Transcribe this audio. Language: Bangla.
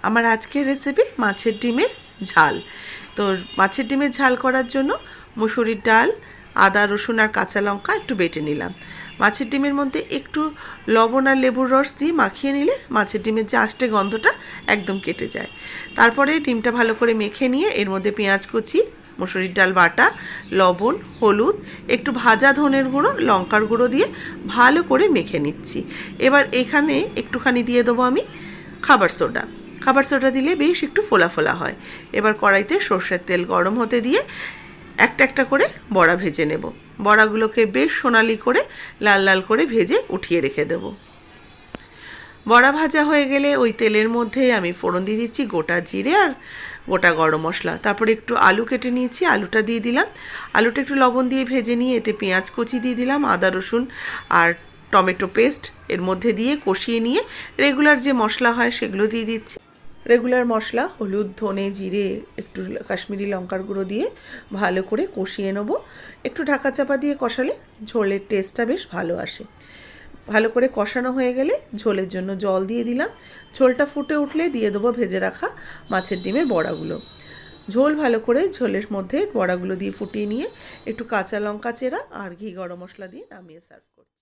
আমার আজকের রেসিপি মাছের ডিমের ঝাল। তো মাছের ডিমের ঝাল করার জন্য মুসুরির ডাল, আদা রসুন আর কাঁচা লঙ্কা একটু বেটে নিলাম। মাছের ডিমের মধ্যে একটু লবণ আর লেবুর রস দিয়ে মাখিয়ে নিলে মাছের ডিমের যে আষ্টে গন্ধটা একদম কেটে যায়। তারপরে ডিমটা ভালো করে মেখে নিয়ে এর মধ্যে পেঁয়াজ কুচি, মুসুরির ডাল বাটা, লবণ, হলুদ, একটু ভাজা ধনের গুঁড়ো, লঙ্কার গুঁড়ো দিয়ে ভালো করে মেখে নিচ্ছি। এবার এখানে একটুখানি দিয়ে দেবো আমি খাবার সোডা। খাবার সোডা দিলে বেশ একটু ফোলা ফোলা হয়। এবার কড়াইতে সর্ষের তেল গরম হতে দিয়ে একটা একটা করে বড়া ভেজে নেব। বড়াগুলোকে বেশ সোনালি করে লাল লাল করে ভেজে উঠিয়ে রেখে দেব। বড়া ভাজা হয়ে গেলে ওই তেলের মধ্যে আমি ফোড়ন দিয়ে দিচ্ছি গোটা জিরে আর গোটা গরম মশলা। তারপরে একটু আলু কেটে নিয়েছি, আলুটা দিয়ে দিলাম। আলুটা একটু লবণ দিয়ে ভেজে নিয়ে এতে পেঁয়াজ কুচি দিয়ে দিলাম, আদা রসুন আর টমেটো পেস্ট এর মধ্যে দিয়ে কষিয়ে নিয়ে রেগুলার যে মশলা হয় সেগুলো দিয়ে দিচ্ছি। রেগুলার মশলা হলুদ, ধনে, জিরে, একটু কাশ্মীরি লঙ্কার গুঁড়ো দিয়ে ভালো করে কষিয়ে নেবো। একটু ঢাকা চাপা দিয়ে কষালে ঝোলের টেস্টটা বেশ ভালো আসে। ভালো করে কষানো হয়ে গেলে ঝোলের জন্য জল দিয়ে দিলাম। ঝোলটা ফুটে উঠলে দিয়ে দেবো ভেজে রাখা মাছের ডিমের বড়াগুলো। ঝোল ভালো করে ঝোলের মধ্যে বড়াগুলো দিয়ে ফুটিয়ে নিয়ে একটু কাঁচা লঙ্কা চেরা আর ঘি গরম মশলা দিয়ে নামিয়ে সার্ভ করছি।